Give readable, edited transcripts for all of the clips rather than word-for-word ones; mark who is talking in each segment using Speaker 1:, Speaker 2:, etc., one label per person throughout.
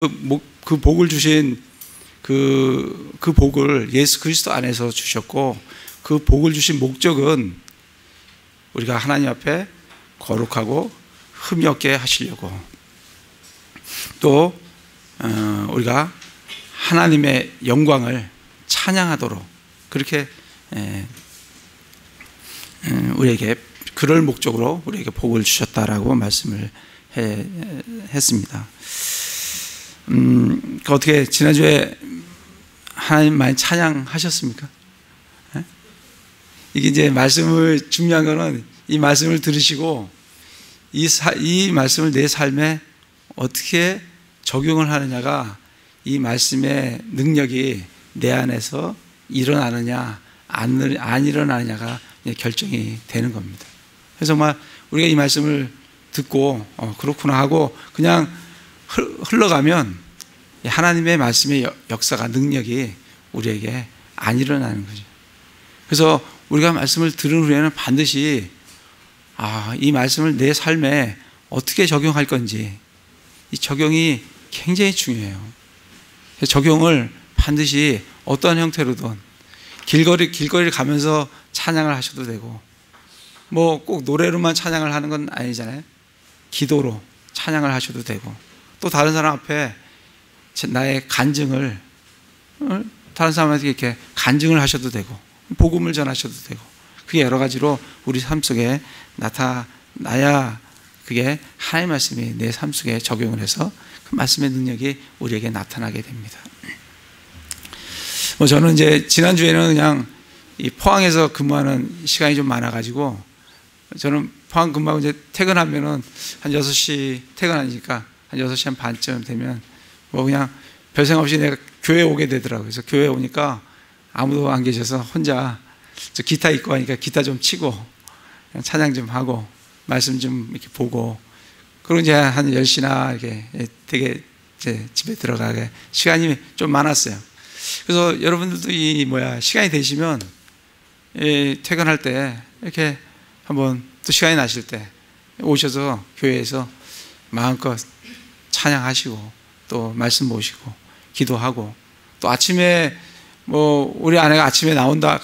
Speaker 1: 그 복을 주신 그 복을 예수 그리스도 안에서 주셨고, 그 복을 주신 목적은 우리가 하나님 앞에 거룩하고 흠이 없게 하시려고, 또 우리가 하나님의 영광을 찬양하도록 그렇게 우리에게 그럴 목적으로 우리에게 복을 주셨다라고 말씀을 했습니다. 어떻게 지난주에 하나님 많이 찬양하셨습니까? 이게 이제 말씀을, 중요한 거는 이 말씀을 들으시고 이 말씀을 내 삶에 어떻게 적용을 하느냐가, 이 말씀의 능력이 내 안에서 일어나느냐 안 일어나느냐가 결정이 되는 겁니다. 그래서 정말 우리가 이 말씀을 듣고 그렇구나 하고 그냥 흘러가면 하나님의 말씀의 역사가, 능력이 우리에게 안 일어나는 거죠. 그래서 우리가 말씀을 들은 후에는 반드시 이 말씀을 내 삶에 어떻게 적용할 건지, 이 적용이 굉장히 중요해요. 적용을 반드시 어떤 형태로든 길거리를 가면서 찬양을 하셔도 되고, 뭐 꼭 노래로만 찬양을 하는 건 아니잖아요. 기도로 찬양을 하셔도 되고, 또 다른 사람 앞에 나의 간증을, 다른 사람한테 이렇게 간증을 하셔도 되고, 복음을 전하셔도 되고, 그게 여러 가지로 우리 삶 속에 나타나야 그게 하나님의 말씀이 내 삶 속에 적용을 해서 그 말씀의 능력이 우리에게 나타나게 됩니다. 저는 이제 지난주에는 그냥 이 포항에서 근무하는 시간이 좀 많아가지고, 저는 포항 근무하고 이제 퇴근하면은 한 6시 퇴근하니까 한 6시 한 반쯤 되면 뭐 그냥 별 생각 없이 내가 교회에 오게 되더라고요. 그래서 교회에 오니까 아무도 안 계셔서 혼자 저 기타 입고 하니까 기타 좀 치고 그냥 찬양 좀 하고 말씀 좀 이렇게 보고, 그리고 이제 한 10시나 이렇게 되게 이제 집에 들어가게 시간이 좀 많았어요. 그래서 여러분들도 시간이 되시면 퇴근할 때 이렇게 한번 또 시간이 나실 때 오셔서 교회에서 마음껏 찬양하시고 또 말씀 보시고 기도하고, 또 아침에 우리 아내가 아침에 나온다,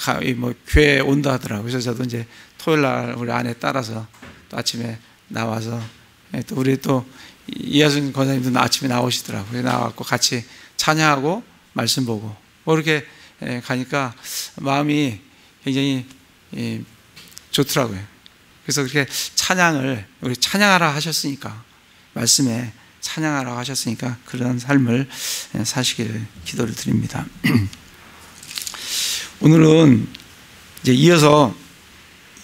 Speaker 1: 교회에 온다 하더라고요. 그래서 저도 이제 토요일 날 우리 아내 따라서 또 아침에 나와서, 또 우리 또 이하순 권사님도 아침에 나오시더라고요. 나와서 같이 찬양하고 말씀 보고 이렇게 가니까 마음이 굉장히 좋더라고요. 그래서 그렇게 우리 찬양하라 하셨으니까, 말씀에 찬양하라고 하셨으니까 그런 삶을 사시기를 기도를 드립니다. 오늘은 이제 이어서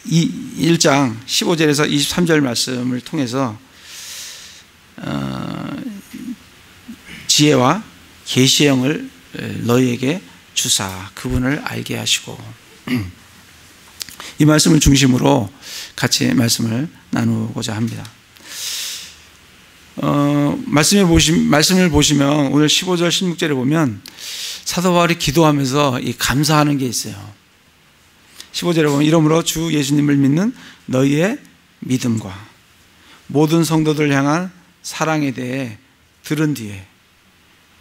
Speaker 1: 1장 15절에서 23절 말씀을 통해서 지혜와 계시의 영을 너희에게 주사 그분을 알게 하시고, 이 말씀을 중심으로 같이 말씀을 나누고자 합니다. 말씀을 보시면 오늘 15절 16절에 보면 사도 바울이 기도하면서 이 감사하는 게 있어요. 15절에 보면 이러므로 주 예수님을 믿는 너희의 믿음과 모든 성도들 향한 사랑에 대해 들은 뒤에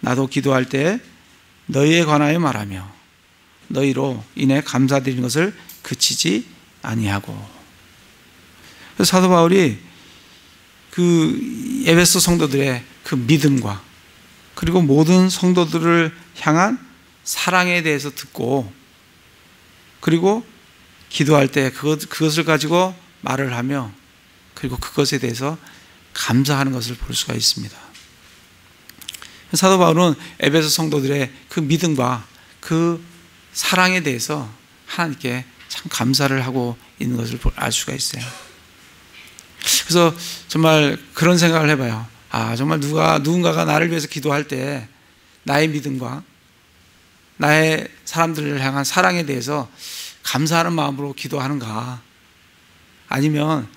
Speaker 1: 나도 기도할 때 너희에 관하여 말하며 너희로 인해 감사드리는 것을 그치지 아니하고. 그래서 사도 바울이 그 에베소 성도들의 그 믿음과 그리고 모든 성도들을 향한 사랑에 대해서 듣고, 그리고 기도할 때 그것을 가지고 말을 하며, 그리고 그것에 대해서 감사하는 것을 볼 수가 있습니다. 사도 바울은 에베소 성도들의 그 믿음과 그 사랑에 대해서 하나님께 참 감사를 하고 있는 것을 알 수가 있어요. 그래서 정말 그런 생각을 해봐요. 정말 누군가가 나를 위해서 기도할 때 나의 믿음과 나의 사람들을 향한 사랑에 대해서 감사하는 마음으로 기도하는가, 아니면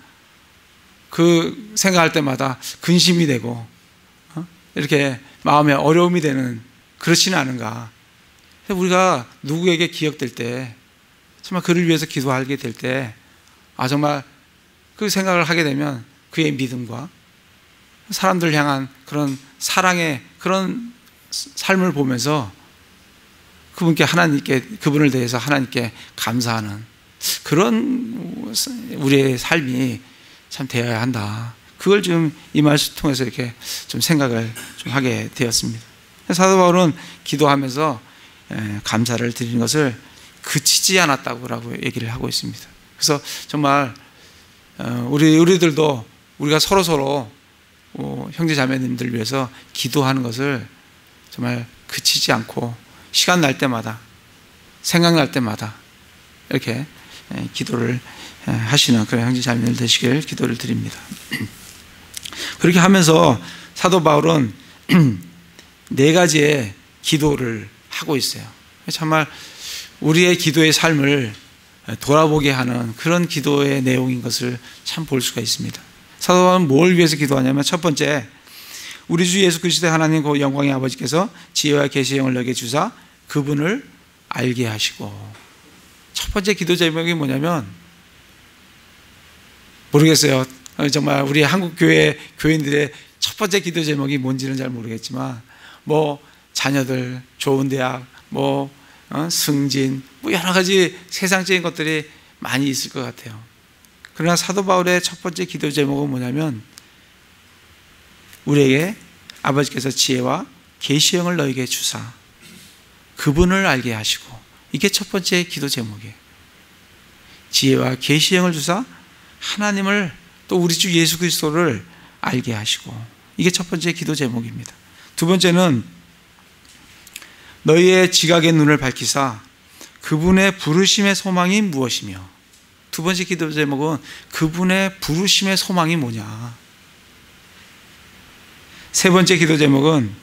Speaker 1: 그 생각할 때마다 근심이 되고 이렇게 마음에 어려움이 되는, 그렇지는 않은가. 우리가 누구에게 기억될 때, 정말 그를 위해서 기도하게 될 때 정말 그 생각을 하게 되면 그의 믿음과 사람들 향한 그런 사랑의 그런 삶을 보면서 그분을 대해서 하나님께 감사하는 그런 우리의 삶이 참 되어야 한다. 그걸 좀 이 말씀 통해서 이렇게 좀 생각을 좀 하게 되었습니다. 사도 바울은 기도하면서 감사를 드리는 것을 그치지 않았다고 얘기를 하고 있습니다. 그래서 정말 우리들도 우리가 서로 형제 자매님들 위해서 기도하는 것을 정말 그치지 않고 시간 날 때마다 생각날 때마다 이렇게 기도를 하시는 그런 형제 자매들 되시길 기도를 드립니다. 그렇게 하면서 사도 바울은 4가지의 기도를 하고 있어요. 정말 우리의 기도의 삶을 돌아보게 하는 그런 기도의 내용인 것을 참 볼 수가 있습니다. 사도 바울은 뭘 위해서 기도하냐면, 첫 번째, 우리 주 예수 그리스도의 하나님 그 영광의 아버지께서 지혜와 계시의 영을 너에게 주사 그분을 알게 하시고. 첫 번째 기도 제목이 뭐냐면, 모르겠어요. 정말 우리 한국 교회 교인들의 첫 번째 기도 제목이 뭔지는 잘 모르겠지만, 자녀들 좋은 대학, 승진, 여러 가지 세상적인 것들이 많이 있을 것 같아요. 그러나 사도 바울의 첫 번째 기도 제목은 뭐냐면, 우리에게 아버지께서 지혜와 계시의 영을 너에게 주사 그분을 알게 하시고. 이게 첫 번째 기도 제목이에요. 지혜와 계시의 영을 주사 하나님을, 또 우리 주 예수 그리스도를 알게 하시고. 이게 첫 번째 기도 제목입니다. 두 번째는 너희의 지각의 눈을 밝히사 그분의 부르심의 소망이 무엇이며. 두 번째 기도 제목은 그분의 부르심의 소망이 뭐냐. 세 번째 기도 제목은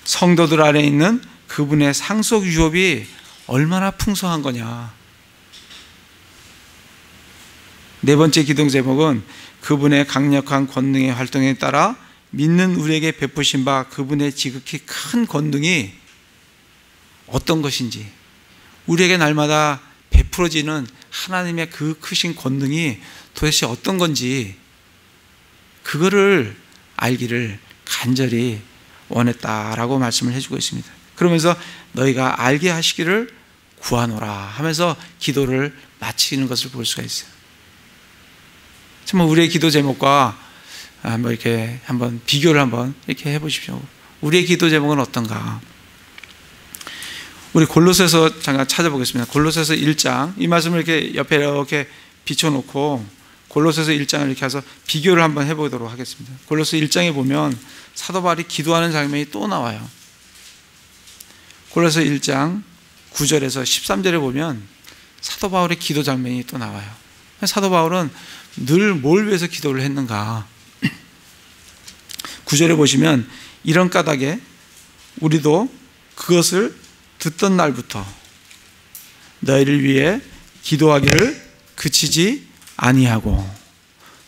Speaker 1: 성도들 안에 있는 그분의 상속 유업이 얼마나 풍성한 거냐. 네 번째 기도 제목은 그분의 강력한 권능의 활동에 따라 믿는 우리에게 베푸신 바 그분의 지극히 큰 권능이 어떤 것인지, 우리에게 날마다 베풀어지는 하나님의 그 크신 권능이 도대체 어떤 건지, 그거를 알기를 간절히 원했다라고 말씀을 해주고 있습니다. 그러면서 너희가 알게 하시기를 구하노라 하면서 기도를 마치는 것을 볼 수가 있어요. 정말 우리의 기도 제목과 이렇게 한번 비교를 이렇게 해보십시오. 우리의 기도 제목은 어떤가? 우리 골로새서 잠깐 찾아보겠습니다. 골로새서 1장, 이 말씀을 이렇게 옆에 이렇게 비춰놓고 골로새서 1장을 이렇게 해서 비교를 한번 해보도록 하겠습니다. 골로새 1장에 보면 사도 바울이 기도하는 장면이 또 나와요. 골로새 1장 9절에서 13절에 보면 사도 바울의 기도 장면이 또 나와요. 사도 바울은 늘 뭘 위해서 기도를 했는가? 9절에 보시면 이런 까닭에 우리도 그것을 듣던 날부터 너희를 위해 기도하기를 그치지 아니하고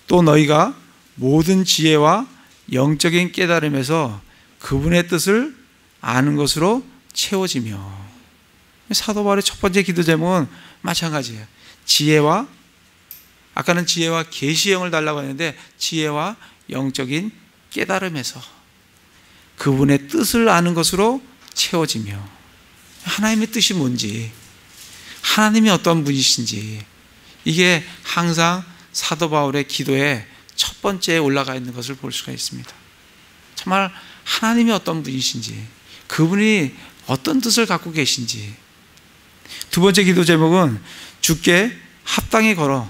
Speaker 1: 또 너희가 모든 지혜와 영적인 깨달음에서 그분의 뜻을 아는 것으로 채워지며. 사도 바울의 첫 번째 기도 제목은 마찬가지예요. 지혜와, 아까는 지혜와 계시의 영을 달라고 했는데 지혜와 영적인 깨달음에서 그분의 뜻을 아는 것으로 채워지며. 하나님의 뜻이 뭔지, 하나님이 어떤 분이신지, 이게 항상 사도 바울의 기도에 첫 번째에 올라가 있는 것을 볼 수가 있습니다. 정말 하나님이 어떤 분이신지, 그분이 어떤 뜻을 갖고 계신지. 두 번째 기도 제목은 주께 합당히 걸어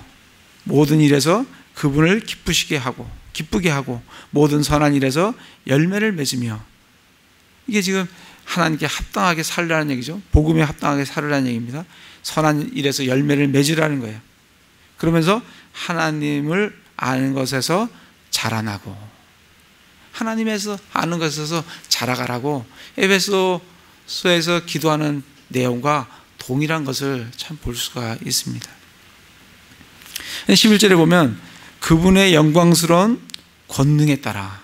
Speaker 1: 모든 일에서 그분을 기쁘게 하고 모든 선한 일에서 열매를 맺으며. 이게 지금 하나님께 합당하게 살라는 얘기죠. 복음에 합당하게 살으라는 얘기입니다. 선한 일에서 열매를 맺으라는 거예요. 그러면서 하나님을 아는 것에서 자라나고, 하나님에서 아는 것에서 자라가라고 에베소서에서 기도하는 내용과 동일한 것을 참 볼 수가 있습니다. 11절에 보면 그분의 영광스러운 권능에 따라,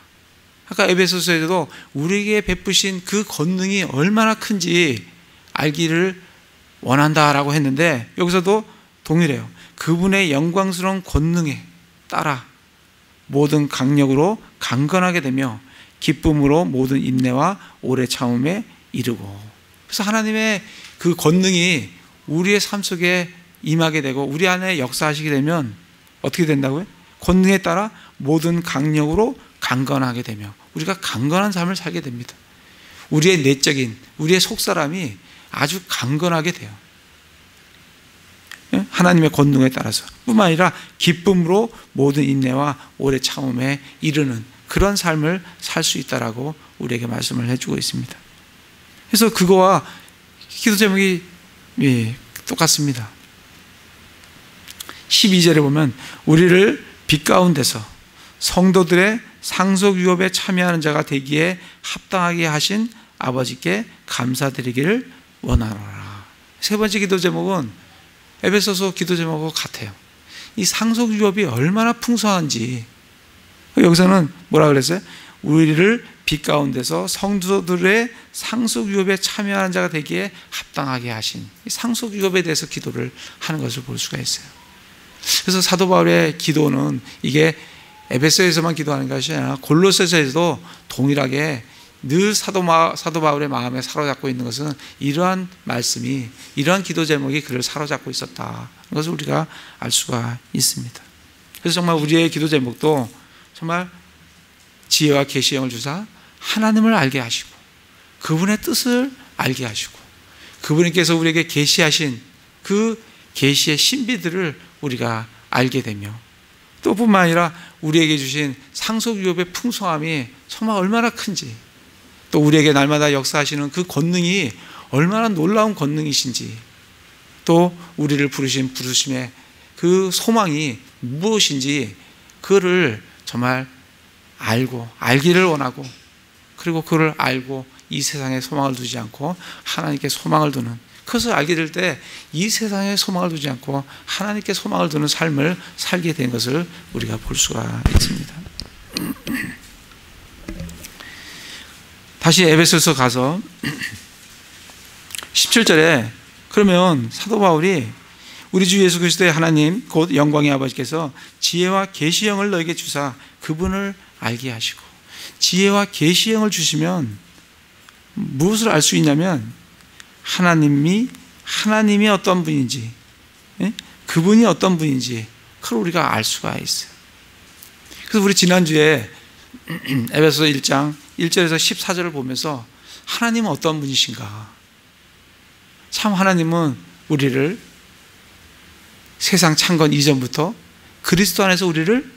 Speaker 1: 아까 에베소서에도 우리에게 베푸신 그 권능이 얼마나 큰지 알기를 원한다라고 했는데, 여기서도 동일해요. 그분의 영광스러운 권능에 따라 모든 강력으로 강건하게 되며 기쁨으로 모든 인내와 오래 참음에 이르고. 그래서 하나님의 그 권능이 우리의 삶 속에 임하게 되고 우리 안에 역사하시게 되면 어떻게 된다고요? 권능에 따라 모든 강력으로 강건하게 되며 우리가 강건한 삶을 살게 됩니다. 우리의 내적인, 우리의 속사람이 아주 강건하게 돼요. 하나님의 권능에 따라서 뿐만 아니라 기쁨으로 모든 인내와 오래 참음에 이르는 그런 삶을 살 수 있다라고 우리에게 말씀을 해주고 있습니다. 그래서 그거와 기도 제목이 똑같습니다. 12절에 보면 우리를 빛 가운데서 성도들의 상속 유업에 참여하는 자가 되기에 합당하게 하신 아버지께 감사드리기를 원하노라. 세 번째 기도 제목은 에베소서 기도 제목과 같아요. 이 상속 유업이 얼마나 풍성한지 여기서는 뭐라 그랬어요? 우리를 빛 가운데서 성도들의 상속 유업에 참여하는 자가 되기에 합당하게 하신 이 상속 유업에 대해서 기도를 하는 것을 볼 수가 있어요. 그래서 사도 바울의 기도는 이게 에베소에서만 기도하는 것이 아니라 골로새서에서도 동일하게 늘 사도 바울의 마음에 사로잡고 있는 것은 이러한 말씀이, 이러한 기도 제목이 그를 사로잡고 있었다. 그것을 우리가 알 수가 있습니다. 그래서 정말 우리의 기도 제목도 정말 지혜와 계시형을 주사 하나님을 알게 하시고 그분의 뜻을 알게 하시고 그분께서 우리에게 계시하신 그 계시의 신비들을 우리가 알게 되며 또 뿐만 아니라 우리에게 주신 상속 유업의 풍성함이 정말 얼마나 큰지 또 우리에게 날마다 역사하시는 그 권능이 얼마나 놀라운 권능이신지 또 우리를 부르신 부르심의 그 소망이 무엇인지 그를 정말 알고 알기를 원하고 그리고 그를 알고 이 세상에 소망을 두지 않고 하나님께 소망을 두는 그것을 알게 될 때 이 세상에 소망을 두지 않고 하나님께 소망을 두는 삶을 살게 된 것을 우리가 볼 수가 있습니다. 다시 에베소서 가서 17절에 그러면 사도 바울이 우리 주 예수 그리스도의 하나님 곧 영광의 아버지께서 지혜와 계시형을 너에게 주사 그분을 알게 하시고 지혜와 계시형을 주시면 무엇을 알 수 있냐면 하나님이 어떤 분인지 그분이 어떤 분인지 그걸 우리가 알 수가 있어요. 그래서 우리 지난주에 에베소서 1장 1절에서 14절을 보면서 하나님은 어떤 분이신가, 참 하나님은 우리를 세상 창건 이전부터 그리스도 안에서 우리를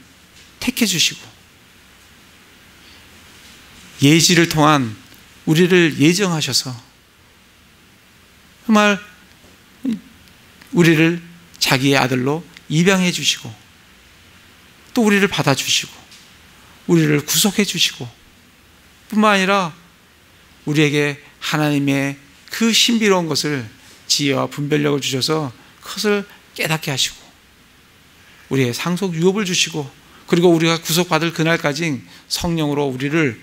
Speaker 1: 택해 주시고 예지를 통한 우리를 예정하셔서 정말 우리를 자기의 아들로 입양해 주시고 또 우리를 받아주시고 우리를 구속해 주시고 뿐만 아니라 우리에게 하나님의 그 신비로운 것을 지혜와 분별력을 주셔서 그것을 깨닫게 하시고 우리의 상속 유업을 주시고 그리고 우리가 구속받을 그날까지 성령으로 우리를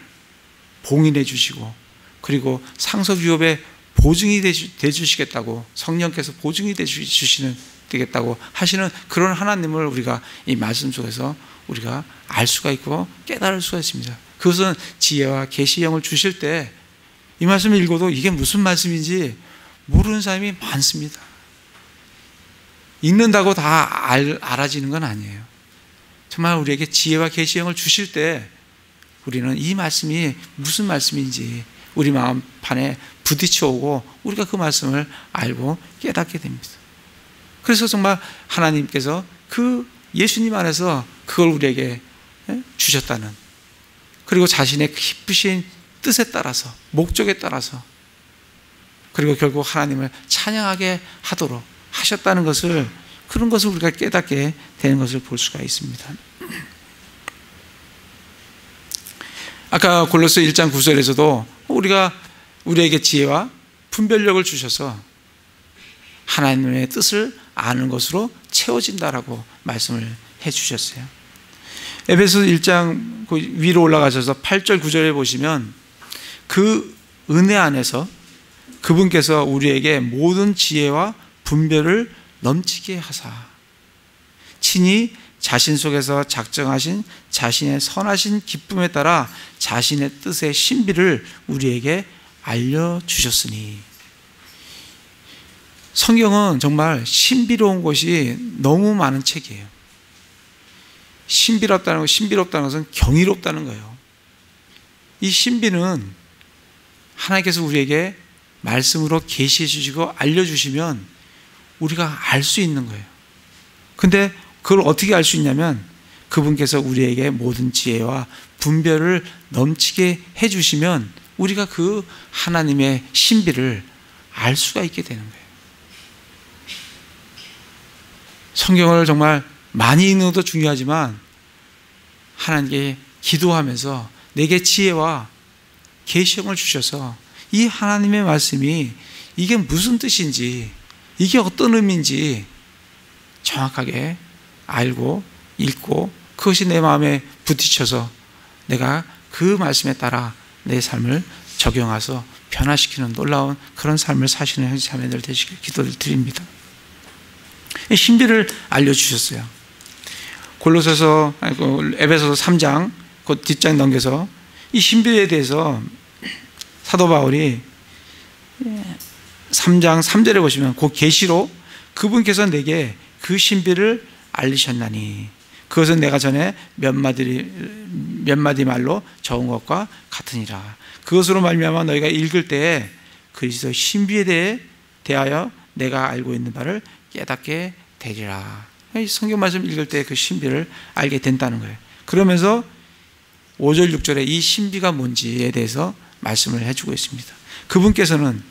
Speaker 1: 봉인해 주시고 그리고 상속 유업의 보증이 되주시겠다고 성령께서 보증이 되겠다고 하시는 그런 하나님을 우리가 이 말씀 속에서 우리가 알 수가 있고 깨달을 수가 있습니다. 그것은 지혜와 계시형을 주실 때 이 말씀을 읽어도 이게 무슨 말씀인지 모르는 사람이 많습니다. 읽는다고 다 알아지는 건 아니에요. 정말 우리에게 지혜와 계시형을 주실 때 우리는 이 말씀이 무슨 말씀인지 우리 마음판에 부딪혀오고 우리가 그 말씀을 알고 깨닫게 됩니다. 그래서 정말 하나님께서 그 예수님 안에서 그걸 우리에게 주셨다는 그리고 자신의 깊으신 뜻에 따라서 목적에 따라서 그리고 결국 하나님을 찬양하게 하도록 하셨다는 것을 그런 것을 우리가 깨닫게 되는 것을 볼 수가 있습니다. 아까 골로새 1장 9절에서도 우리에게 지혜와 분별력을 주셔서 하나님의 뜻을 아는 것으로 채워진다라고 말씀을 해 주셨어요. 에베소 1장 위로 올라가셔서 8절 9절에 보시면 그 은혜 안에서 그분께서 우리에게 모든 지혜와 분별을 넘치게 하사 친히 자신 속에서 작정하신 자신의 선하신 기쁨에 따라 자신의 뜻의 신비를 우리에게 알려주셨으니. 성경은 정말 신비로운 것이 너무 많은 책이에요. 신비롭다는 것은 경이롭다는 거예요. 이 신비는 하나님께서 우리에게 말씀으로 계시해 주시고 알려주시면 우리가 알 수 있는 거예요. 근데 그걸 어떻게 알 수 있냐면 그분께서 우리에게 모든 지혜와 분별을 넘치게 해주시면 우리가 그 하나님의 신비를 알 수가 있게 되는 거예요. 성경을 정말 많이 읽는 것도 중요하지만 하나님께 기도하면서 내게 지혜와 계시형을 주셔서 이 하나님의 말씀이 이게 무슨 뜻인지, 이게 어떤 의미인지 정확하게 알고 읽고 그것이 내 마음에 부딪혀서 내가 그 말씀에 따라 내 삶을 적용해서 변화시키는 놀라운 그런 삶을 사시는 형제 자매들 되시길 기도를 드립니다. 신비를 알려주셨어요. 에베소서 3장 그 뒷장 넘겨서 이 신비에 대해서 사도 바울이 3장 3절에 보시면 그 계시로 그분께서 내게 그 신비를 알리셨나니 그것은 내가 전에 몇 마디 말로 적은 것과 같으니라. 그것으로 말미암아 너희가 읽을 때에 그리스도의 신비에 대하여 내가 알고 있는 바를 깨닫게 되리라. 성경 말씀 읽을 때 그 신비를 알게 된다는 거예요. 그러면서 5절 6절에 이 신비가 뭔지에 대해서 말씀을 해주고 있습니다. 그분께서는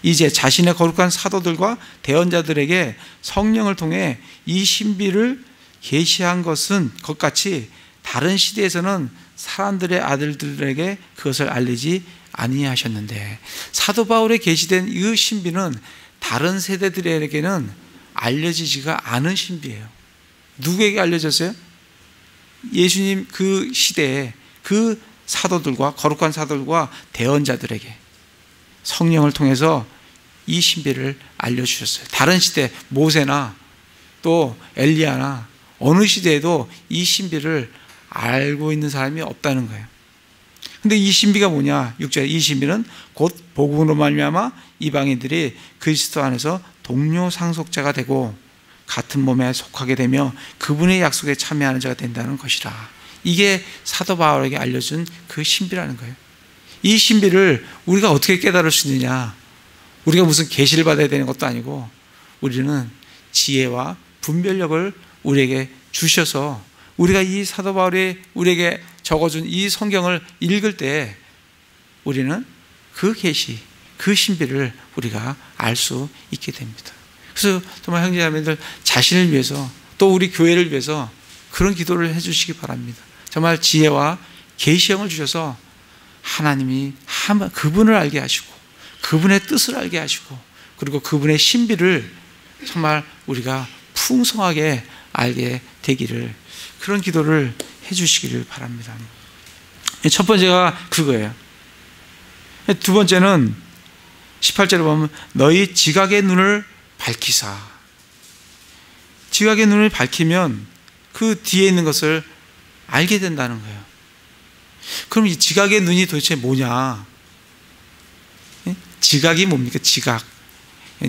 Speaker 1: 이제 자신의 거룩한 사도들과 대언자들에게 성령을 통해 이 신비를 계시한 것 같이 다른 시대에서는 사람들의 아들들에게 그것을 알리지 아니하셨는데 사도 바울에 계시된 이 신비는 다른 세대들에게는 알려지지가 않은 신비예요. 누구에게 알려졌어요? 예수님 그 시대에 그 사도들과 거룩한 사도들과 대언자들에게 성령을 통해서 이 신비를 알려주셨어요. 다른 시대 모세나 또 엘리야나 어느 시대에도 이 신비를 알고 있는 사람이 없다는 거예요. 근데 이 신비가 뭐냐? 6절 이 신비는 곧 복음으로 말미암아 이방인들이 그리스도 안에서 동료 상속자가 되고 같은 몸에 속하게 되며 그분의 약속에 참여하는 자가 된다는 것이라. 이게 사도 바울에게 알려준 그 신비라는 거예요. 이 신비를 우리가 어떻게 깨달을 수 있느냐? 우리가 무슨 계시를 받아야 되는 것도 아니고 우리는 지혜와 분별력을 우리에게 주셔서 우리가 이 사도 바울이 우리에게 적어준 이 성경을 읽을 때 우리는 그 계시, 그 신비를 우리가 알 수 있게 됩니다. 그래서 정말 형제자매들 자신을 위해서 또 우리 교회를 위해서 그런 기도를 해주시기 바랍니다. 정말 지혜와 계시형을 주셔서 하나님이 그분을 알게 하시고 그분의 뜻을 알게 하시고 그리고 그분의 신비를 정말 우리가 풍성하게 알게 되기를 그런 기도를 해주시기를 바랍니다. 첫 번째가 그거예요. 두 번째는 18절에 보면 너희 지각의 눈을 밝히사. 지각의 눈을 밝히면 그 뒤에 있는 것을 알게 된다는 거예요. 그럼 이 지각의 눈이 도대체 뭐냐? 지각이 뭡니까?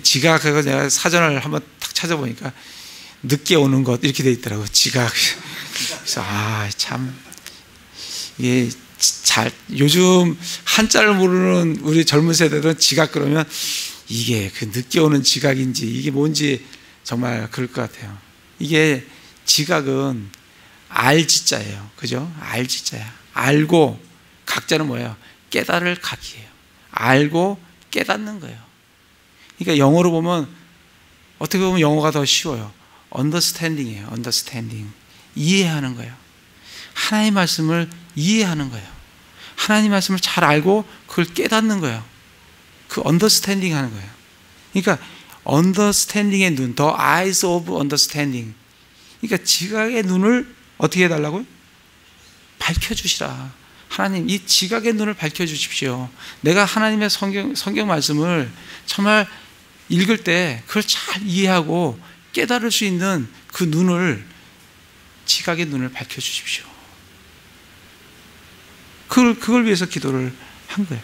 Speaker 1: 지각하고 내가 사전을 한번 탁 찾아보니까 늦게 오는 것 이렇게 돼 있더라고요. 지각. 그래서 참 이게 요즘 한자를 모르는 우리 젊은 세대들은 지각 그러면 이게 그 늦게 오는 지각인지 이게 뭔지 정말 그럴 것 같아요. 이게 지각은 알지자예요. 그죠? 알지자야. 알고 각자는 뭐예요? 깨달을 각이에요. 알고 깨닫는 거예요. 그러니까 영어로 보면 어떻게 보면 영어가 더 쉬워요. understanding이에요. understanding. 이해하는 거예요. 하나님의 말씀을 이해하는 거예요. 하나님의 말씀을 잘 알고 그걸 깨닫는 거예요. 그 understanding 하는 거예요. 그러니까 understanding의 눈, the eyes of understanding. 그러니까 지각의 눈을 어떻게 해달라고요? 밝혀주시라. 하나님 이 지각의 눈을 밝혀주십시오. 내가 하나님의 성경 말씀을 정말 읽을 때 그걸 잘 이해하고 깨달을 수 있는 그 눈을 지각의 눈을 밝혀주십시오. 그걸 위해서 기도를 한 거예요.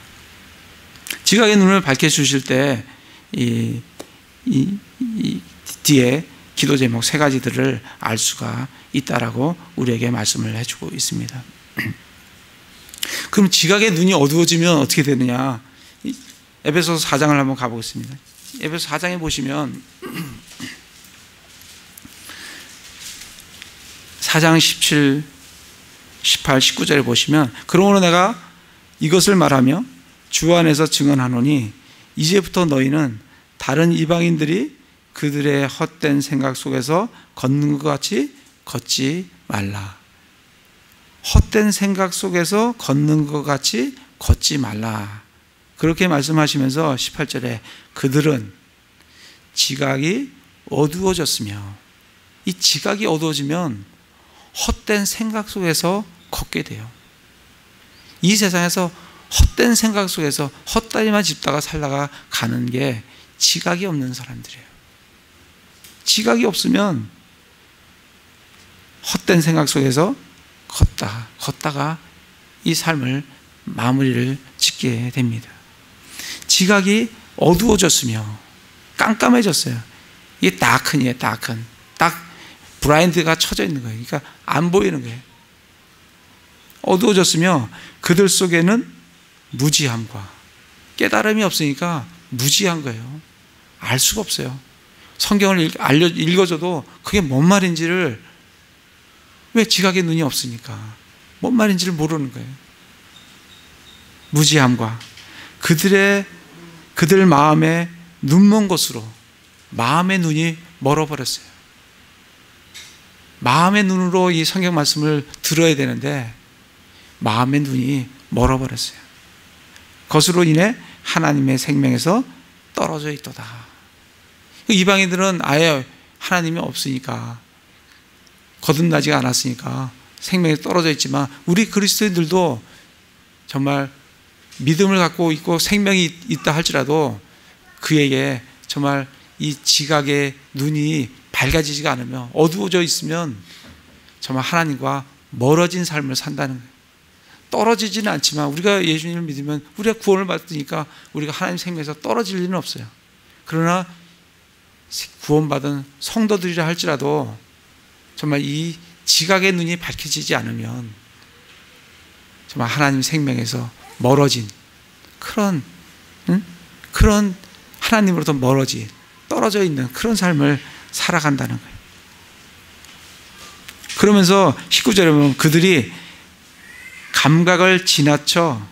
Speaker 1: 지각의 눈을 밝혀주실 때 이 뒤에 기도 제목 3가지들을 알 수가 있다라고 우리에게 말씀을 해주고 있습니다. 그럼 지각의 눈이 어두워지면 어떻게 되느냐? 에베소서 4장을 한번 가보겠습니다. 에베소서 4장에 보시면 4장 17, 18, 19절에 보시면 그러므로 내가 이것을 말하며 주 안에서 증언하노니 이제부터 너희는 다른 이방인들이 그들의 헛된 생각 속에서 걷는 것 같이 걷지 말라. 헛된 생각 속에서 걷는 것 같이 걷지 말라. 그렇게 말씀하시면서 18절에 그들은 지각이 어두워졌으며, 이 지각이 어두워지면 헛된 생각 속에서 걷게 돼요. 이 세상에서 헛된 생각 속에서 헛다리만 짚다가 살다가 가는 게 지각이 없는 사람들이에요. 지각이 없으면 헛된 생각 속에서 걷다가 이 삶을 마무리를 짓게 됩니다. 지각이 어두워졌으며 깜깜해졌어요. 이게 다큰이에요. 다큰. 딱 브라인드가 쳐져 있는 거예요. 그러니까 안 보이는 거예요. 어두워졌으며 그들 속에는 무지함과, 깨달음이 없으니까 무지한 거예요. 알 수가 없어요. 성경을 읽어줘도 그게 뭔 말인지를, 왜? 지각의 눈이 없으니까 뭔 말인지를 모르는 거예요. 무지함과 그들 마음에 눈먼 것으로 마음의 눈이 멀어버렸어요. 마음의 눈으로 이 성경 말씀을 들어야 되는데 마음의 눈이 멀어버렸어요. 그것으로 인해 하나님의 생명에서 떨어져 있도다. 이방인들은 아예 하나님이 없으니까, 거듭나지가 않았으니까 생명에 떨어져 있지만, 우리 그리스도인들도 정말 믿음을 갖고 있고 생명이 있다 할지라도 그에게 정말 이 지각의 눈이 밝아지지가 않으며 어두워져 있으면 정말 하나님과 멀어진 삶을 산다는 거예요. 떨어지지는 않지만, 우리가 예수님을 믿으면 우리가 구원을 받으니까 우리가 하나님 생명에서 떨어질 일은 없어요. 그러나 구원받은 성도들이라 할지라도 정말 이 지각의 눈이 밝혀지지 않으면 정말 하나님 생명에서 멀어진 그런 하나님으로부터 멀어진, 떨어져 있는 그런 삶을 살아간다는 거예요. 그러면서 19절에 보면 그들이 감각을 지나쳐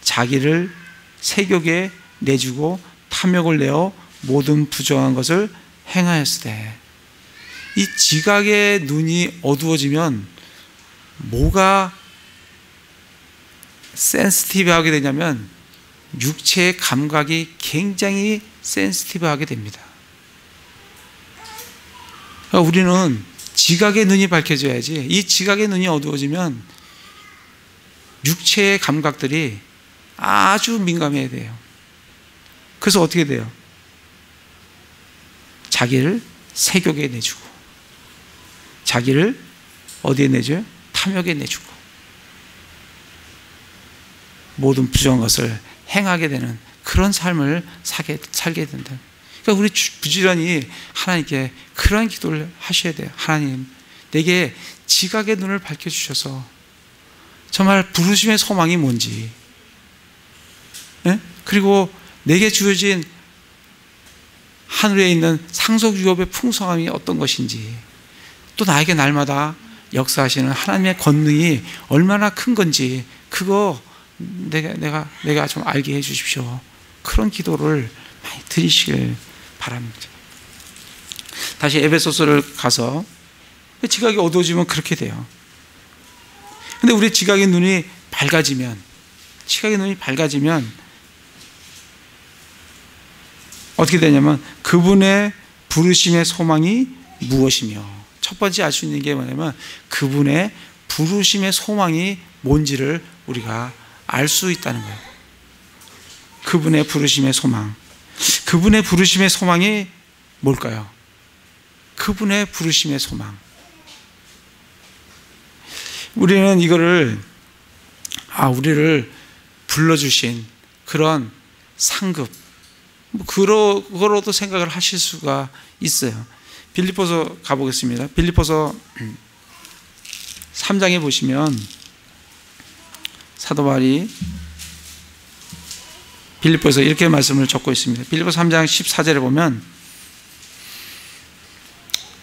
Speaker 1: 자기를 세욕에 내주고 탐욕을 내어 모든 부정한 것을 행하였으되, 이 지각의 눈이 어두워지면 뭐가 센시티브하게 되냐면 육체의 감각이 굉장히 센시티브하게 됩니다. 그러니까 우리는 지각의 눈이 밝혀져야지, 이 지각의 눈이 어두워지면 육체의 감각들이 아주 민감해야 돼요. 그래서 어떻게 돼요? 자기를 세욕에 내주고, 자기를 어디에 내줘요? 탐욕에 내주고, 모든 부정한 것을 행하게 되는 그런 삶을 살게 된다. 그러니까 우리 부지런히 하나님께 그런 기도를 하셔야 돼요. 하나님, 내게 지각의 눈을 밝혀주셔서 정말 부르심의 소망이 뭔지, 그리고 내게 주어진 하늘에 있는 상속유업의 풍성함이 어떤 것인지, 또 나에게 날마다 역사하시는 하나님의 권능이 얼마나 큰 건지, 그거 내가 좀 알게 해 주십시오. 그런 기도를 많이 드리시길 바랍니다. 다시 에베소서를 가서, 지각이 어두워지면 그렇게 돼요. 근데 우리 지각의 눈이 밝아지면 어떻게 되냐면 그분의 부르심의 소망이 무엇이며, 첫 번째 알 수 있는 게 뭐냐면 그분의 부르심의 소망이 뭔지를 우리가 알 수 있다는 거예요. 그분의 부르심의 소망. 그분의 부르심의 소망이 뭘까요? 그분의 부르심의 소망. 우리는 이거를 우리를 불러주신 그런 상급, 그거로도 생각을 하실 수가 있어요. 빌립보서 가보겠습니다. 빌립보서 3장에 보시면 사도 바울이 빌립보서 이렇게 말씀을 적고 있습니다. 빌립보서 3장 14절에 보면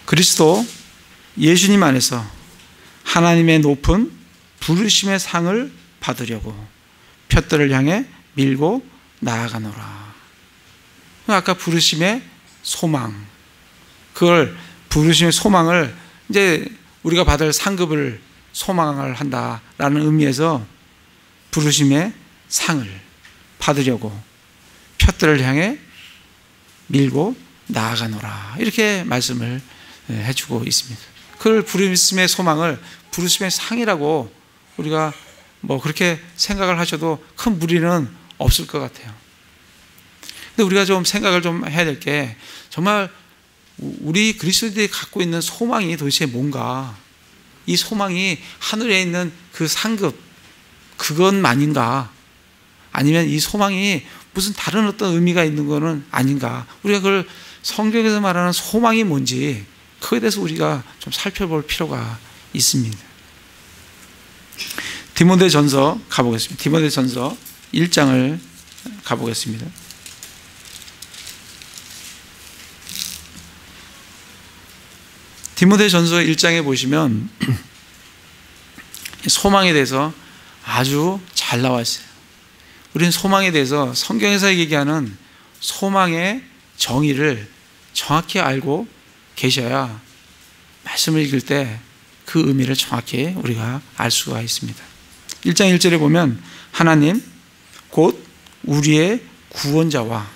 Speaker 1: 그리스도 예수님 안에서 하나님의 높은 부르심의 상을 받으려고 푯들을 향해 밀고 나아가노라. 아까 부르심의 소망, 그걸 부르심의 소망을 이제 우리가 받을 상급을 소망을 한다라는 의미에서 부르심의 상을 받으려고 푯들을 향해 밀고 나아가노라, 이렇게 말씀을 해주고 있습니다. 그걸 부르심의 소망을 부르심의 상이라고 우리가 그렇게 생각을 하셔도 큰 무리는 없을 것 같아요. 근데 우리가 좀 생각을 좀 해야 될 게, 정말 우리 그리스도인들이 갖고 있는 소망이 도대체 뭔가, 이 소망이 하늘에 있는 그 상급, 그것만인가, 아니면 이 소망이 무슨 다른 어떤 의미가 있는 것은 아닌가. 우리가 그걸 성경에서 말하는 소망이 뭔지, 그거에 대해서 우리가 좀 살펴볼 필요가 있습니다. 디모데전서 가보겠습니다. 디모데전서 1장을 가보겠습니다. 디모데전서 1장에 보시면 소망에 대해서 아주 잘 나와 있어요. 우리는 소망에 대해서 성경에서 얘기하는 소망의 정의를 정확히 알고 계셔야 말씀을 읽을 때 그 의미를 정확히 우리가 알 수가 있습니다. 1장 1절에 보면 하나님 곧 우리의 구원자와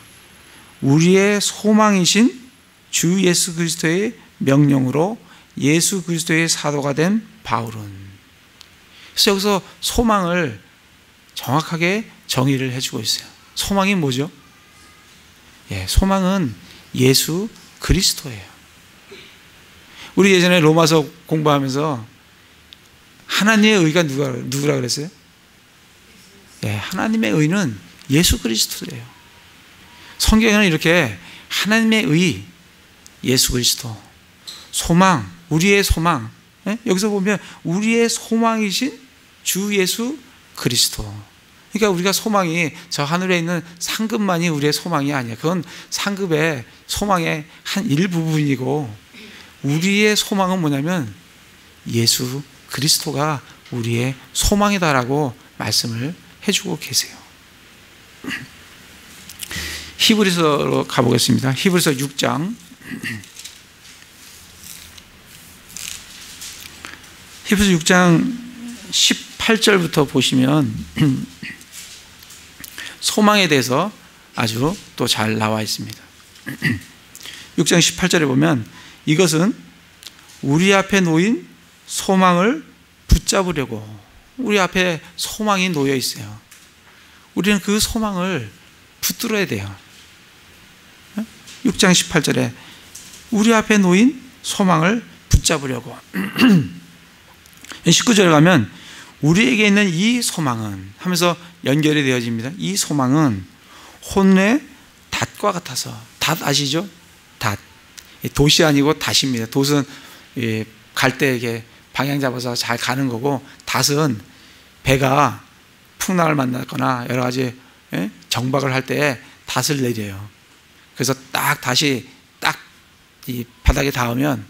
Speaker 1: 우리의 소망이신 주 예수 그리스도의 명령으로 예수 그리스도의 사도가 된 바울은. 그래서 여기서 소망을 정확하게 정의를 해주고 있어요. 소망이 뭐죠? 소망은 예수 그리스도예요. 우리 예전에 로마서 공부하면서 하나님의 의가 누구라 그랬어요? 하나님의 의는 예수 그리스도예요. 성경에는 이렇게 하나님의 의, 예수 그리스도, 소망, 우리의 소망, 여기서 보면 우리의 소망이신 주 예수 그리스도. 그러니까 우리가 소망이 저 하늘에 있는 상급만이 우리의 소망이 아니야. 그건 상급의 소망의 한 일부분이고, 우리의 소망은 뭐냐면 예수 그리스도가 우리의 소망이다라고 말씀을 해주고 계세요. 히브리서로 가보겠습니다. 히브리서 6장. 히브리서 6장 18절부터 보시면 소망에 대해서 아주 또 잘 나와 있습니다. 6장 18절에 보면 이것은 우리 앞에 놓인 소망을 붙잡으려고, 우리 앞에 소망이 놓여 있어요. 우리는 그 소망을 붙들어야 돼요. 6장 18절에 우리 앞에 놓인 소망을 붙잡으려고. 19절에 가면 우리에게 있는 이 소망은 하면서 연결이 되어집니다. 이 소망은 혼의 닷과 같아서. 닷 아시죠? 닷. 돛이 아니고 닷입니다. 돛은 갈 때 이렇게 방향 잡아서 잘 가는 거고, 닷은 배가 풍랑을 만났거나 여러 가지 정박을 할 때 닷을 내려요. 그래서 딱 다시 딱 이 바닥에 닿으면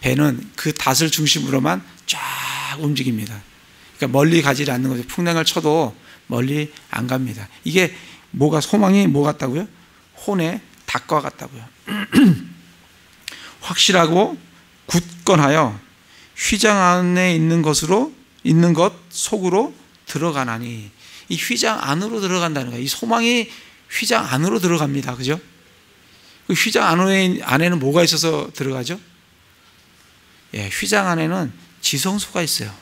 Speaker 1: 배는 그 닷을 중심으로만 쫙 움직입니다. 그러니까 멀리 가지 않는 거죠. 풍랑을 쳐도 멀리 안 갑니다. 이게 소망이 뭐 같다고요? 혼의 닷과 같다고요. 확실하고 굳건하여 휘장 안에 있는 것 속으로 들어가나니. 이 휘장 안으로 들어간다는 거예요. 이 소망이 휘장 안으로 들어갑니다. 그죠? 그 휘장 안에는 뭐가 있어서 들어가죠? 휘장 안에는 지성소가 있어요.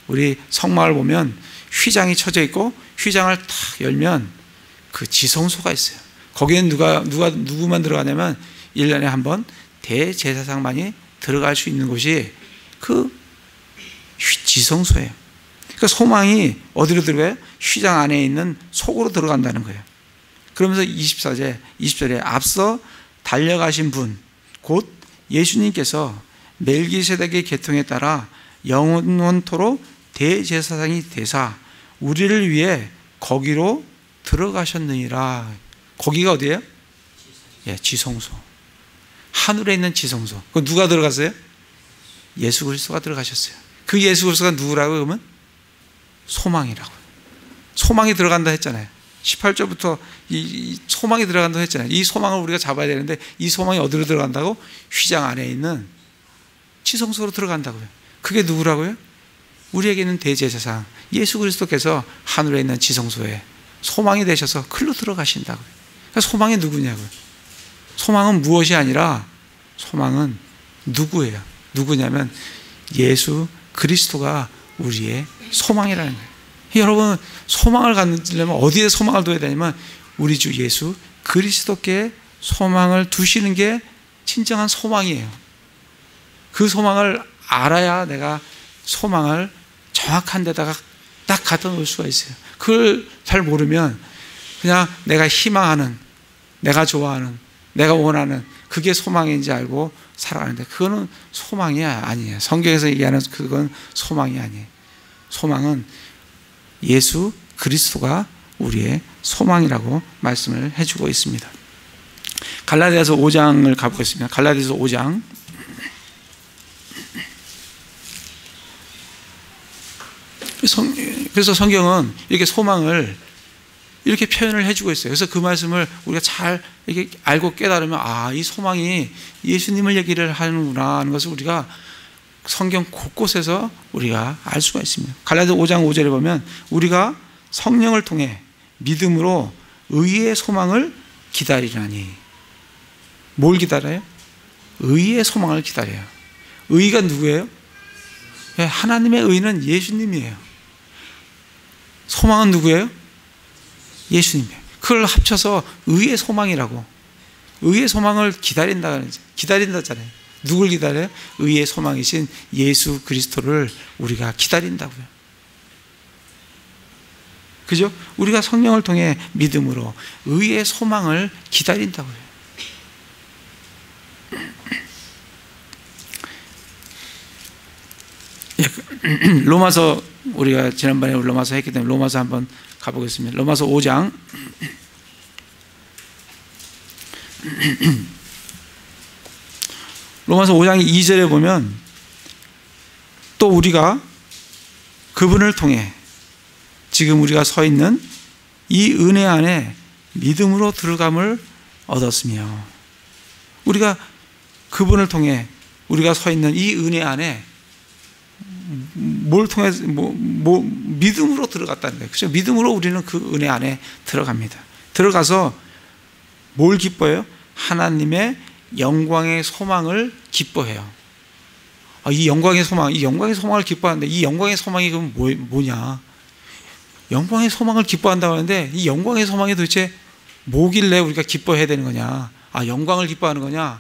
Speaker 1: 우리 성막을 보면 휘장이 쳐져 있고, 휘장을 탁 열면 그 지성소가 있어요. 거기에는 누구만 들어가냐면 1년에 한 번 대제사장만이 들어갈 수 있는 곳이 그 지성소예요. 그러니까 소망이 어디로 들어가요? 휘장 안에 있는 속으로 들어간다는 거예요. 그러면서 20절에 앞서 달려가신 분, 곧 예수님께서 멜기세덱의 계통에 따라 영원토록 대제사장이 되사 우리를 위해 거기로 들어가셨느니라. 거기가 어디예요? 예, 지성소. 하늘에 있는 지성소. 그 누가 들어갔어요? 예수 그리스도가 들어가셨어요. 그 예수 그리스도가 누구라고 그러면? 소망이라고. 소망이 들어간다 했잖아요. 18절부터 이 소망이 들어간다고 했잖아요. 이 소망을 우리가 잡아야 되는데 이 소망이 어디로 들어간다고? 휘장 안에 있는 지성소로 들어간다고요. 그게 누구라고요? 우리에게는 대제사장 예수 그리스도께서 하늘에 있는 지성소에 소망이 되셔서 글로 들어가신다고요. 그러니까 소망이 누구냐고요. 소망은 무엇이 아니라 소망은 누구예요? 누구냐면 예수 그리스도가 우리의 소망이라는 거예요. 여러분, 소망을 갖려면 어디에 소망을 둬야 되냐면 우리 주 예수 그리스도께 소망을 두시는 게 진정한 소망이에요. 그 소망을 알아야 내가 소망을 정확한 데다가 딱 갖다 놓을 수가 있어요. 그걸 잘 모르면 그냥 내가 희망하는, 내가 좋아하는, 내가 원하는 그게 소망인지 알고 살아가는데 그거는 소망이 아니에요. 성경에서 얘기하는 그건 소망이 아니에요. 소망은 예수 그리스도가 우리의 소망이라고 말씀을 해주고 있습니다. 갈라디아서 5장을 가보겠습니다. 갈라디아서 5장. 그래서 성경은 이렇게 소망을 이렇게 표현을 해주고 있어요. 그래서 그 말씀을 우리가 잘 이렇게 알고 깨달으면 이 소망이 예수님을 얘기를 하는구나 하는 것을 우리가 성경 곳곳에서 우리가 알 수가 있습니다. 갈라디아 5장 5절에 보면 우리가 성령을 통해 믿음으로 의의 소망을 기다리라니. 뭘 기다려요? 의의 소망을 기다려요. 의가 누구예요? 하나님의 의는 예수님이에요. 소망은 누구예요? 예수님이에요. 그걸 합쳐서 의의 소망이라고. 의의 소망을 기다린다잖아요. 누굴 기다려요? 의의 소망이신 예수 그리스도를 우리가 기다린다고요. 그죠? 우리가 성령을 통해 믿음으로 의의 소망을 기다린다고요. 로마서, 우리가 지난번에 로마서 했기 때문에 로마서 한번 가보겠습니다. 로마서 5장. 로마서 5장 2절에 보면 또 우리가 그분을 통해 지금 우리가 서 있는 이 은혜 안에 믿음으로 들어감을 얻었으며, 우리가 그분을 통해 우리가 서 있는 이 은혜 안에 뭘 통해서 믿음으로 들어갔다는 거예요. 그렇죠? 믿음으로 우리는 그 은혜 안에 들어갑니다. 들어가서 뭘 기뻐해요? 하나님의 영광의 소망을 기뻐해요. 이 영광의 소망을 기뻐하는데 이 영광의 소망이 그럼 뭐냐? 영광의 소망을 기뻐한다고 하는데 이 영광의 소망이 도대체 뭐길래 우리가 기뻐해야 되는 거냐? 영광을 기뻐하는 거냐?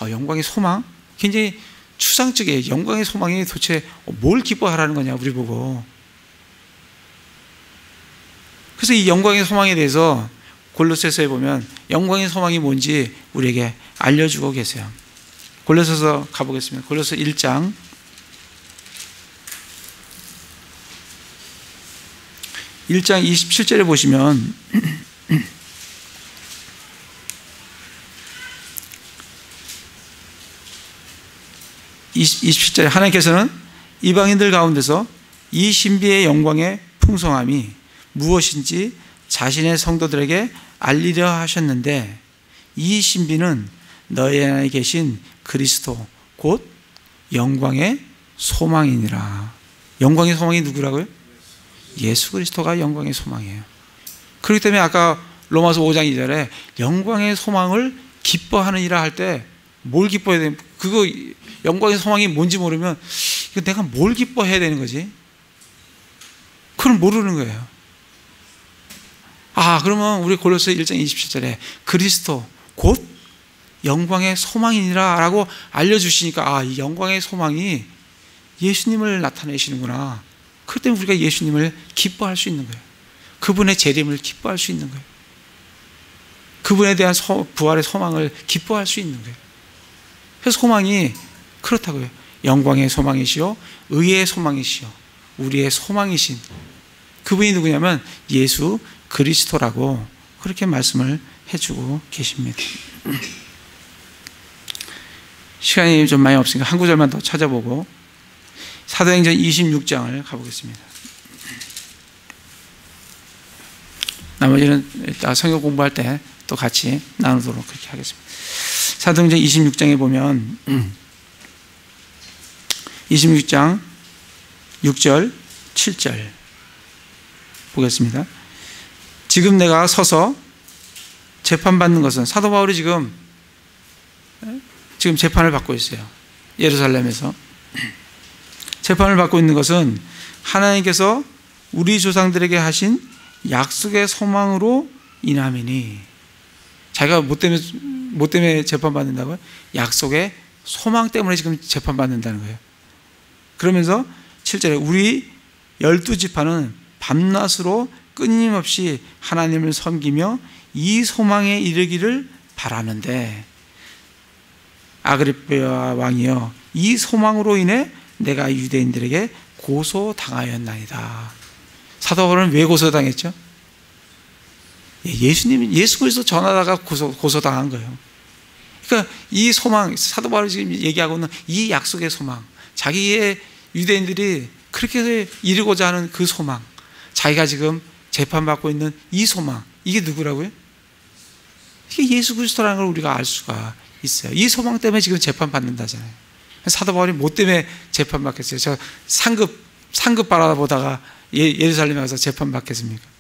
Speaker 1: 영광의 소망? 굉장히 추상적이에요. 영광의 소망이 도대체 뭘 기뻐하라는 거냐, 우리 보고. 그래서 이 영광의 소망에 대해서 골로새서에 보면 영광의 소망이 뭔지 우리에게 알려주고 계세요. 골로새서 가보겠습니다. 골로새 1장 27절에 보시면 (27절에) 하나님께서는 이방인들 가운데서 이 신비의 영광의 풍성함이 무엇인지 자신의 성도들에게 알리려 하셨는데 이 신비는 너희 안에 계신 그리스도 곧 영광의 소망이니라. 영광의 소망이 누구라고요? 예수 그리스도가 영광의 소망이에요. 그렇기 때문에 아까 로마서 5장 2절에 영광의 소망을 기뻐하느니라 할 때 뭘 기뻐해야 되는, 그거 영광의 소망이 뭔지 모르면 이거 내가 뭘 기뻐해야 되는 거지? 그걸 모르는 거예요. 그러면 우리 골로새 1장 27절에 그리스도 곧 영광의 소망이니라 라고 알려주시니까 이 영광의 소망이 예수님을 나타내시는구나. 그것 때문에 우리가 예수님을 기뻐할 수 있는 거예요. 그분의 재림을 기뻐할 수 있는 거예요. 그분에 대한 부활의 소망을 기뻐할 수 있는 거예요. 그래서 소망이 그렇다고요. 영광의 소망이시요 의의 소망이시요 우리의 소망이신 그분이 누구냐면 예수 그리스도라고 그렇게 말씀을 해주고 계십니다. 시간이 좀 많이 없으니까 한 구절만 더 찾아보고 사도행전 26장을 가보겠습니다. 나머지는 이따 성경 공부할 때 또 같이 나누도록 그렇게 하겠습니다. 사도행전 26장에 보면 26장 6절 7절 보겠습니다. 지금 내가 서서 재판받는 것은 사도 바울이 지금 재판을 받고 있어요. 예루살렘에서 재판을 받고 있는 것은 하나님께서 우리 조상들에게 하신 약속의 소망으로 인함이니 자기가 뭐 때문에 재판받는다고요? 약속의 소망 때문에 지금 재판받는다는 거예요. 그러면서 7절에 우리 12지파는 밤낮으로 끊임없이 하나님을 섬기며 이 소망에 이르기를 바라는데 아그리빠 왕이여 이 소망으로 인해 내가 유대인들에게 고소당하였나이다. 사도 바울은 왜 고소당했죠? 예수 그리스도 전하다가 고소당한 거예요. 그러니까 이 소망, 사도 바울이 지금 얘기하고 있는 이 약속의 소망, 자기의 유대인들이 그렇게 이루고자 하는 그 소망, 자기가 지금 재판받고 있는 이 소망, 이게 누구라고요? 이게 예수 그리스도라는 걸 우리가 알 수가 있어요. 이 소망 때문에 지금 재판받는다잖아요. 사도 바울이 뭐 때문에 재판받겠어요? 저 상급 바라보다가 예루살렘에 가서 재판받겠습니까?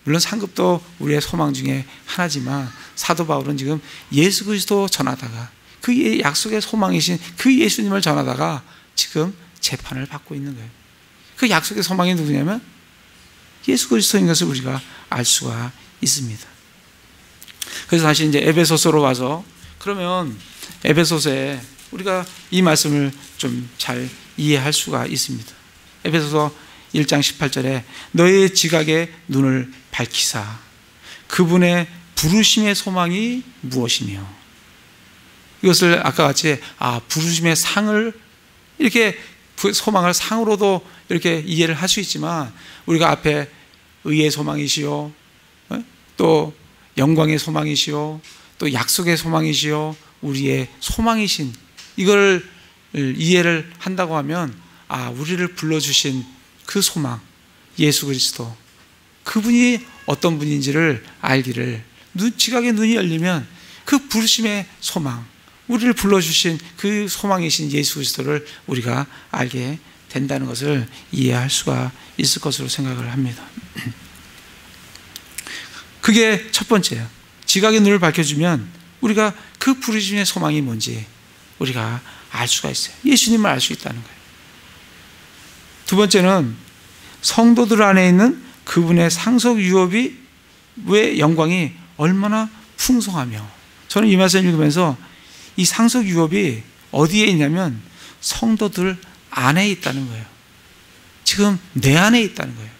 Speaker 1: 물론 상급도 우리의 소망 중에 하나지만 사도 바울은 지금 예수 그리스도 전하다가 그 약속의 소망이신 그 예수님을 전하다가 지금 재판을 받고 있는 거예요. 그 약속의 소망이 누구냐면 예수 그리스도인 것을 우리가 알 수가 있습니다. 그래서 다시 이제 에베소서로 와서 그러면 에베소서에 우리가 이 말씀을 좀 잘 이해할 수가 있습니다. 에베소서 1장 18절에 너의 지각의 눈을 밝히사 그분의 부르심의 소망이 무엇이며 이것을 아까 같이 부르심의 상을 이렇게 소망을 상으로도 이렇게 이해를 할 수 있지만 우리가 앞에 의의 소망이시요 또 영광의 소망이시요 또 약속의 소망이시요 우리의 소망이신 이걸 이해를 한다고 하면 우리를 불러주신 그 소망 예수 그리스도 그분이 어떤 분인지를 알기를 지각의 눈이 열리면 그 부르심의 소망 우리를 불러주신 그 소망이신 예수 그리스도를 우리가 알게 된다는 것을 이해할 수가 있을 것으로 생각을 합니다. 그게 첫 번째예요. 지각의 눈을 밝혀주면 우리가 그 부르심의 소망이 뭔지 우리가 알 수가 있어요. 예수님을 알 수 있다는 거예요. 두 번째는 성도들 안에 있는 그분의 상속 유업이 왜 영광이 얼마나 풍성하며 저는 이 말씀을 읽으면서 이 상속 유업이 어디에 있냐면 성도들 안에 있다는 거예요. 지금 내 안에 있다는 거예요.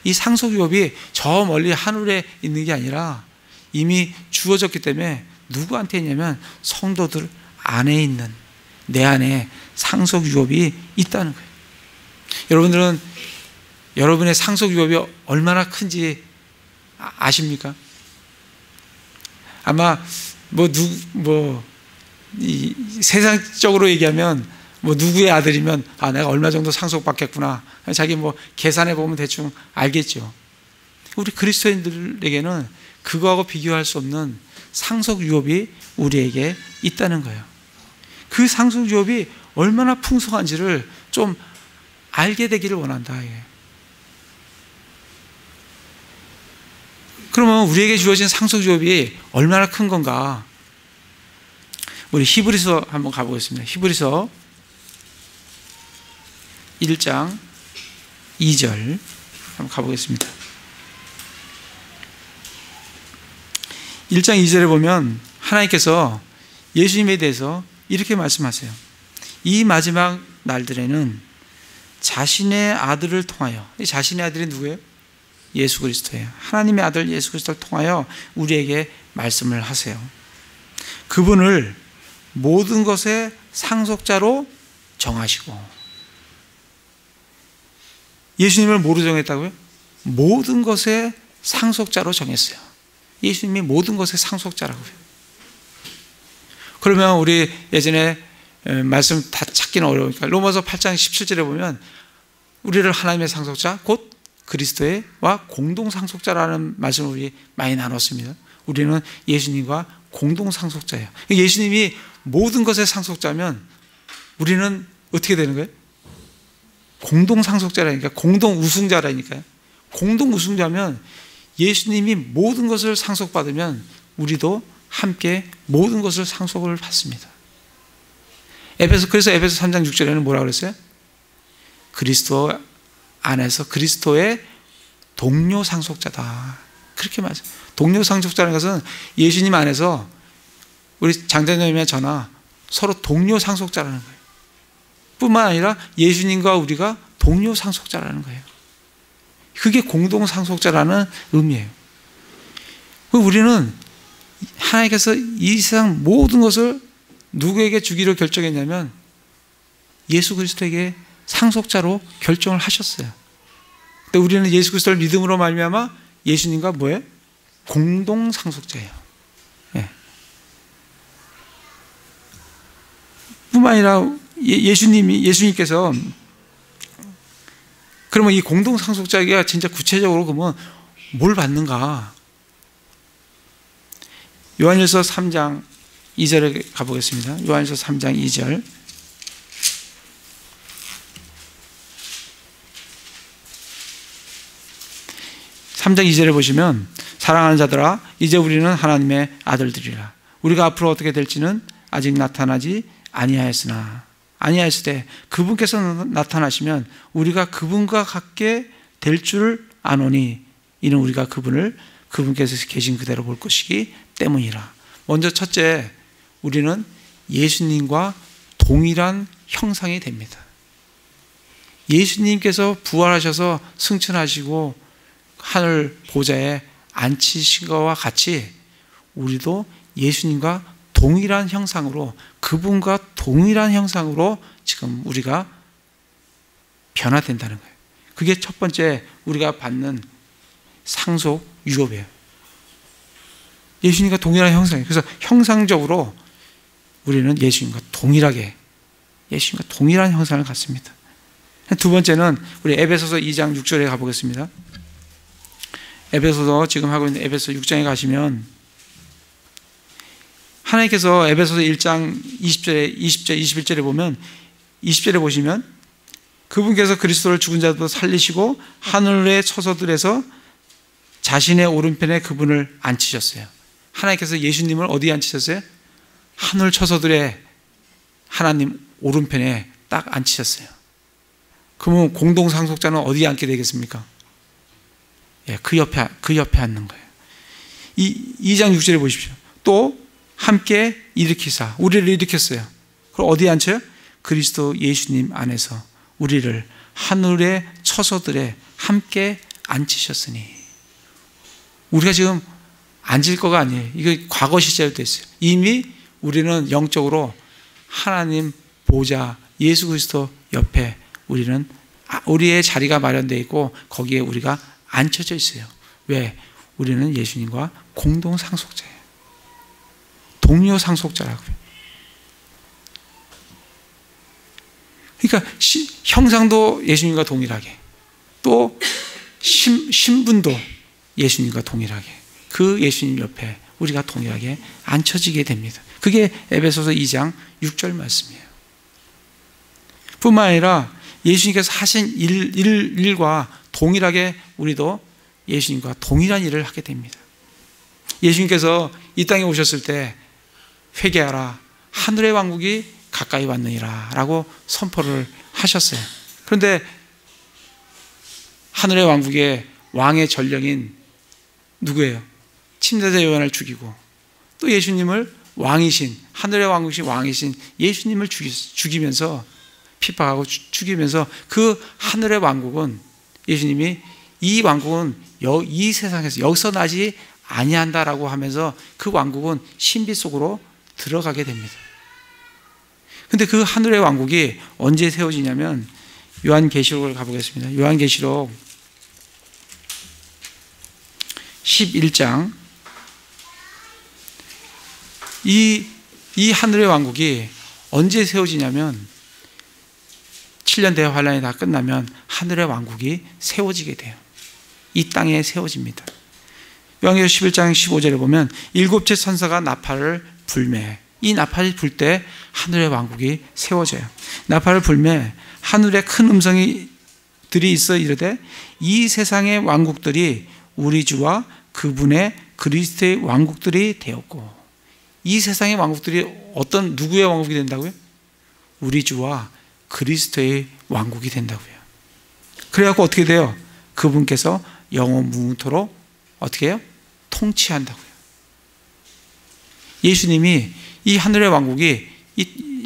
Speaker 1: 이 상속 유업이 저 멀리 하늘에 있는 게 아니라 이미 주어졌기 때문에 누구한테 있냐면 성도들 안에 있는 내 안에 상속 유업이 있다는 거예요. 여러분들은 여러분의 상속 유업이 얼마나 큰지 아십니까? 아마 세상적으로 얘기하면 누구의 아들이면 내가 얼마 정도 상속받겠구나 자기 계산해 보면 대충 알겠죠. 우리 그리스도인들에게는 그거하고 비교할 수 없는 상속 유업이 우리에게 있다는 거예요. 그 상속 유업이 얼마나 풍성한지를 좀 알게 되기를 원한다. 그러면 우리에게 주어진 상속 유업이 얼마나 큰 건가? 우리 히브리서 한번 가보겠습니다. 히브리서 1장 2절 한번 가보겠습니다. 1장 2절에 보면 하나님께서 예수님에 대해서 이렇게 말씀하세요. 이 마지막 날들에는 자신의 아들을 통하여, 이 자신의 아들이 누구예요? 예수 그리스도예요. 하나님의 아들 예수 그리스도를 통하여 우리에게 말씀을 하세요. 그분을 모든 것의 상속자로 정하시고, 예수님을 뭐로 정했다고요? 모든 것의 상속자로 정했어요. 예수님이 모든 것의 상속자라고요. 그러면 우리 예전에 말씀 다 찾기는 어려우니까 로마서 8장 17절에 보면 우리를 하나님의 상속자 곧 그리스도와 공동 상속자라는 말씀을 우리 많이 나눴습니다. 우리는 예수님과 공동 상속자예요. 예수님이 모든 것의 상속자면 우리는 어떻게 되는 거예요? 공동 상속자라니까, 공동 우승자라니까요. 공동 우승자면 예수님이 모든 것을 상속받으면 우리도 함께 모든 것을 상속을 받습니다. 그래서 에베소 3장 6절에는 뭐라고 그랬어요? 그리스도 안에서 그리스도의 동료 상속자다. 그렇게 말해요. 동료 상속자라는 것은 예수님 안에서 우리 장자님이나 저나 서로 동료 상속자라는 거예요. 뿐만 아니라 예수님과 우리가 동료 상속자라는 거예요. 그게 공동 상속자라는 의미예요. 우리는 하나님께서 이 세상 모든 것을 누구에게 주기로 결정했냐면 예수 그리스도에게 상속자로 결정을 하셨어요. 근데 우리는 예수 그리스도를 믿음으로 말미암아 예수님과 뭐예요? 공동 상속자예요. 예. 뿐만 아니라 예수님께서 그러면 이 공동 상속자가 진짜 구체적으로 그러면 뭘 받는가? 요한일서 3장 2절에 가보겠습니다. 요한일서 3장 2절. (3장 2절에) 보시면 사랑하는 자들아 이제 우리는 하나님의 아들들이라. 우리가 앞으로 어떻게 될지는 아직 나타나지 아니하였으되 그분께서 나타나시면 우리가 그분과 같게 될 줄 아노니 이는 우리가 그분께서 계신 그대로 볼 것이기 때문이라. 먼저 첫째, 우리는 예수님과 동일한 형상이 됩니다. 예수님께서 부활하셔서 승천하시고 하늘 보좌에 앉히신 것과 같이 우리도 예수님과 동일한 형상으로, 그분과 동일한 형상으로 지금 우리가 변화된다는 거예요. 그게 첫 번째 우리가 받는 상속 유업이에요. 예수님과 동일한 형상이에요. 그래서 형상적으로 우리는 예수님과 동일한 형상을 갖습니다. 두 번째는 우리 에베소서 2장 6절에 가보겠습니다. 에베소서 지금 하고 있는 에베소 6장에 가시면 하나님께서 에베소서 1장 20절, 21절에 보면 20절에 보시면 그분께서 그리스도를 죽은 자도 살리시고 하늘의 처소들에서 자신의 오른편에 그분을 앉히셨어요. 하나님께서 예수님을 어디에 앉히셨어요? 하늘 처소들에 하나님 오른편에 딱 앉히셨어요. 그러면 공동 상속자는 어디에 앉게 되겠습니까? 예, 그 옆에 앉는 거예요. 2장 6절에 보십시오. 또 함께 일으키사, 우리를 일으켰어요. 그럼 어디에 앉혀요? 그리스도 예수님 안에서 우리를 하늘의 처소들에 함께 앉히셨으니. 우리가 지금 앉을 거가 아니에요. 이거 과거 시제로 되어 있어요. 이미 우리는 영적으로 하나님 보좌 예수 그리스도 옆에 우리의 자리가 마련되어 있고 거기에 우리가 앉혀져 있어요. 왜? 우리는 예수님과 공동 상속자예요. 동료 상속자라고요. 그러니까 형상도 예수님과 동일하게, 또 신분도 예수님과 동일하게, 그 예수님 옆에 우리가 동일하게 앉혀지게 됩니다. 그게 에베소서 2장 6절 말씀이에요. 뿐만 아니라 예수님께서 하신 일과 동일하게 우리도 예수님과 동일한 일을 하게 됩니다. 예수님께서 이 땅에 오셨을 때 회개하라, 하늘의 왕국이 가까이 왔느니라 라고 선포를 하셨어요. 그런데 하늘의 왕국의 왕의 전령인 누구예요? 침례자 요한을 죽이고 또 예수님을 왕이신, 하늘의 왕국이신 왕이신 예수님을 죽이면서 핍박하고 죽이면서 그 하늘의 왕국은 예수님이 이 왕국은 이 세상에서 여기서 나지 아니한다라고 하면서 그 왕국은 신비 속으로 들어가게 됩니다. 근데 그 하늘의 왕국이 언제 세워지냐면 요한계시록을 가보겠습니다. 요한계시록 11장 이 하늘의 왕국이 언제 세워지냐면 7년 대환란이 다 끝나면 하늘의 왕국이 세워지게 돼요. 이 땅에 세워집니다. 요한계시록 11장 15절에 보면 일곱째 천사가 나팔을 불매, 이 나팔이 불 때 하늘의 왕국이 세워져요. 나팔을 불매 하늘에 큰 음성이 들이 있어 이르되 이 세상의 왕국들이 우리 주와 그분의 그리스도의 왕국들이 되었고, 이 세상의 왕국들이 어떤 누구의 왕국이 된다고요? 우리 주와 그리스도의 왕국이 된다고요. 그래갖고 어떻게 돼요? 그분께서 영원 무궁토록 어떻게 해요? 통치한다고요. 예수님이 이 하늘의 왕국이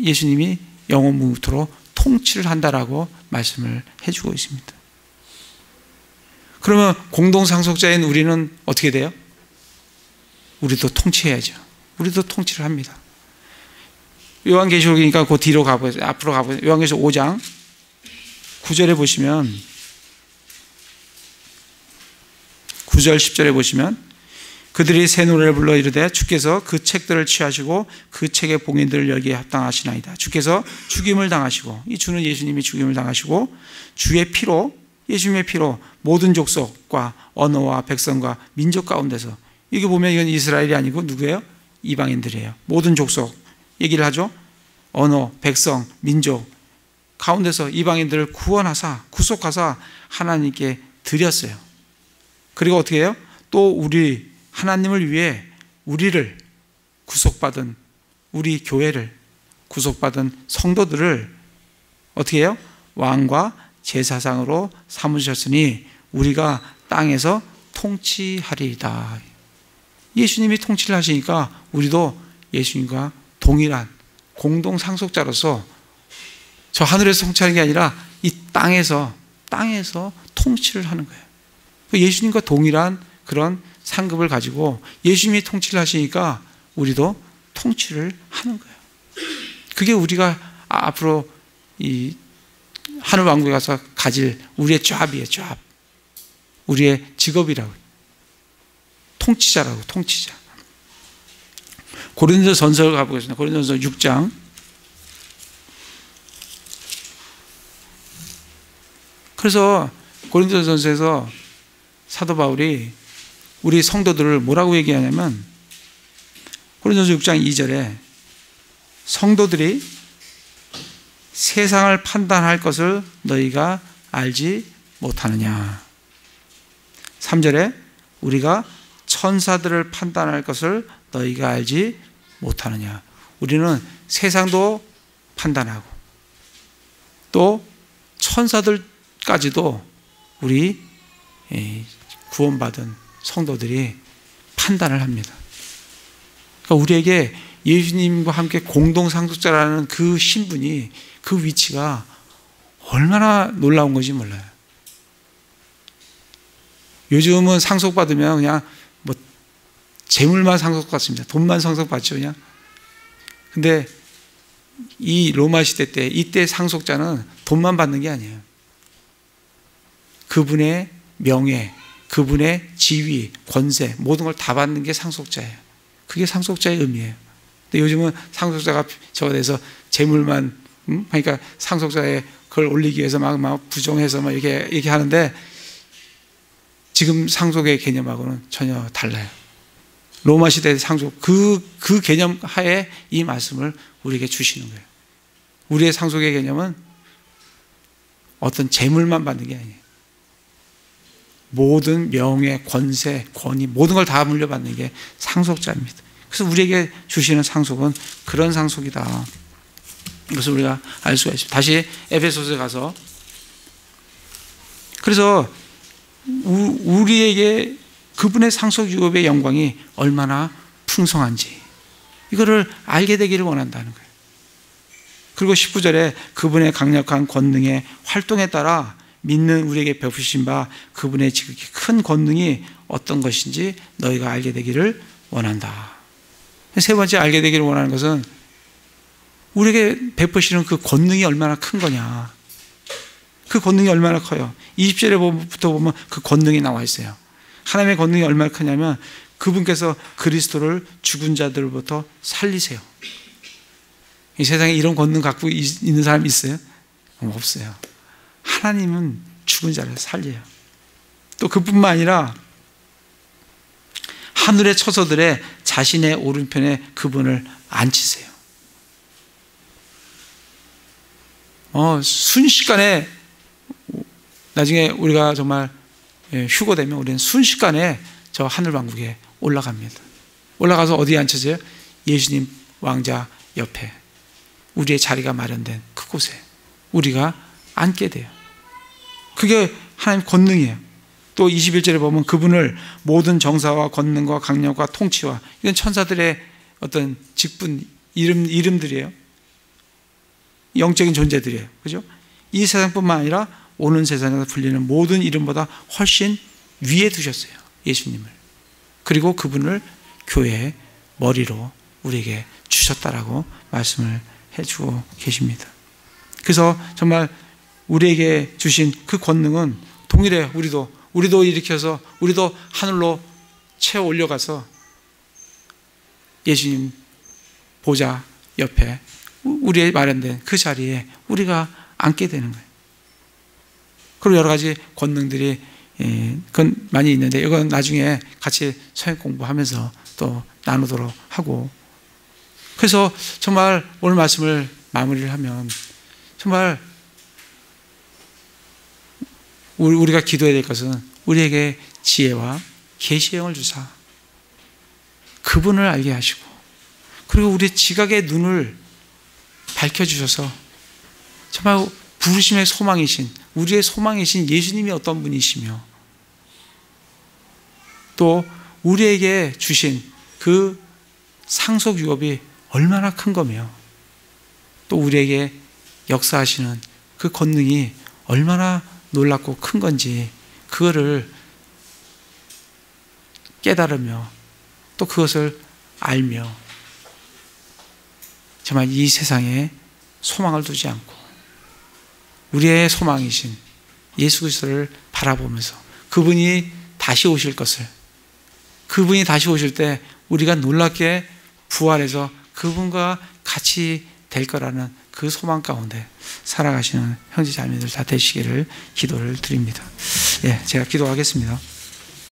Speaker 1: 예수님이 영원 무궁토록 통치를 한다라고 말씀을 해주고 있습니다. 그러면 공동상속자인 우리는 어떻게 돼요? 우리도 통치해야죠. 우리도 통치를 합니다. 요한계시록이니까 그 뒤로 가보세요. 앞으로 가보세요. 요한계시록 5장 9절에 보시면 9절 10절에 보시면 그들이 새 노래를 불러 이르되 주께서 그 책들을 취하시고 그 책의 봉인들을 열기에 합당하시나이다. 주께서 죽임을 당하시고, 이 주는 예수님이 죽임을 당하시고 주의 피로, 예수님의 피로 모든 족속과 언어와 백성과 민족 가운데서, 이게 보면 이건 이스라엘이 아니고 누구예요? 이방인들이에요. 모든 족속 얘기를 하죠. 언어, 백성, 민족 가운데서 이방인들을 구원하사 구속하사 하나님께 드렸어요. 그리고 어떻게 해요? 또 우리 하나님을 위해 우리를 구속받은, 우리 교회를 구속받은 성도들을 어떻게 해요? 왕과 제사장으로 삼으셨으니 우리가 땅에서 통치하리이다. 예수님이 통치를 하시니까 우리도 예수님과 동일한 공동상속자로서 저 하늘에서 통치하는 게 아니라 이 땅에서 통치를 하는 거예요. 예수님과 동일한 그런 상급을 가지고 예수님이 통치를 하시니까 우리도 통치를 하는 거예요. 그게 우리가 앞으로 이 하늘 왕국에 가서 가질 우리의 잡이에요. 잡. 우리의 직업이라고. 통치자라고. 통치자. 고린도전서를 가보겠습니다. 고린도전서 6장 그래서 고린도전서에서 사도 바울이 우리 성도들을 뭐라고 얘기하냐면 고린도전서 6장 2절에 성도들이 세상을 판단할 것을 너희가 알지 못하느냐. 3절에 우리가 천사들을 판단할 것을 너희가 알지 못하느냐. 우리는 세상도 판단하고 또 천사들까지도 우리 구원받은 성도들이 판단을 합니다. 그러니까 우리에게 예수님과 함께 공동상속자라는 그 신분이, 그 위치가 얼마나 놀라운 건지 몰라요. 요즘은 상속받으면 그냥 뭐 재물만 상속받습니다. 돈만 상속받죠, 그냥. 근데 이 로마 시대 때, 이때 상속자는 돈만 받는 게 아니에요. 그분의 명예, 그분의 지위, 권세, 모든 걸 다 받는 게 상속자예요. 그게 상속자의 의미예요. 근데 요즘은 상속자가 저거 돼서 재물만, 그러니까 상속자의 그걸 올리기 위해서 막 부정해서 막 이렇게 하는데 지금 상속의 개념하고는 전혀 달라요. 로마 시대의 상속, 그 개념 하에 이 말씀을 우리에게 주시는 거예요. 우리의 상속의 개념은 어떤 재물만 받는 게 아니에요. 모든 명예, 권세, 권위, 모든 걸 다 물려받는 게 상속자입니다. 그래서 우리에게 주시는 상속은 그런 상속이다. 이것을 우리가 알 수가 있습니다. 다시 에베소서에 가서, 그래서 우리에게 그분의 상속 유업의 영광이 얼마나 풍성한지 이거를 알게 되기를 원한다는 거예요. 그리고 19절에 그분의 강력한 권능의 활동에 따라 믿는 우리에게 베푸신 바 그분의 지극히 큰 권능이 어떤 것인지 너희가 알게 되기를 원한다. 세 번째 알게 되기를 원하는 것은 우리에게 베푸시는 그 권능이 얼마나 큰 거냐. 그 권능이 얼마나 커요. 20절에부터 보면 그 권능이 나와 있어요. 하나님의 권능이 얼마나 크냐면 그분께서 그리스도를 죽은 자들로부터 살리세요. 이 세상에 이런 권능 갖고 있는 사람이 있어요? 없어요. 하나님은 죽은 자를 살려요. 또 그뿐만 아니라 하늘의 처소들의 자신의 오른편에 그분을 앉히세요. 순식간에 나중에 우리가 정말 휴거되면 우리는 순식간에 저 하늘왕국에 올라갑니다. 올라가서 어디에 앉혀져요? 예수님 왕자 옆에 우리의 자리가 마련된 그곳에 우리가 앉게 돼요. 그게 하나님 권능이에요. 또 21절에 보면 그분을 모든 정사와 권능과 강력과 통치와, 이건 천사들의 어떤 직분 이름들이에요. 영적인 존재들이에요. 그죠? 이 세상뿐만 아니라 오는 세상에서 불리는 모든 이름보다 훨씬 위에 두셨어요. 예수님을. 그리고 그분을 교회의 머리로 우리에게 주셨다라고 말씀을 해주고 계십니다. 그래서 정말 우리에게 주신 그 권능은 동일해. 우리도 일으켜서 우리도 하늘로 채워 올려가서 예수님 보좌 옆에 우리의 마련된 그 자리에 우리가 앉게 되는 거예요. 그리고 여러 가지 권능들이 그건 많이 있는데 이건 나중에 같이 성경 공부하면서 또 나누도록 하고, 그래서 정말 오늘 말씀을 마무리를 하면 정말 우리가 기도해야 될 것은 우리에게 지혜와 계시의 영을 주사 그분을 알게 하시고, 그리고 우리 지각의 눈을 밝혀주셔서 정말 부르심의 소망이신, 우리의 소망이신 예수님이 어떤 분이시며, 또 우리에게 주신 그 상속 유업이 얼마나 큰 거며, 또 우리에게 역사하시는 그 권능이 얼마나 놀랍고 큰 건지 그거를 깨달으며 또 그것을 알며 정말 이 세상에 소망을 두지 않고 우리의 소망이신 예수 그리스도를 바라보면서 그분이 다시 오실 것을, 그분이 다시 오실 때 우리가 놀랍게 부활해서 그분과 같이 될 거라는 그 소망 가운데 살아가시는 형제 자매들 다 되시기를 기도를 드립니다. 제가 기도하겠습니다.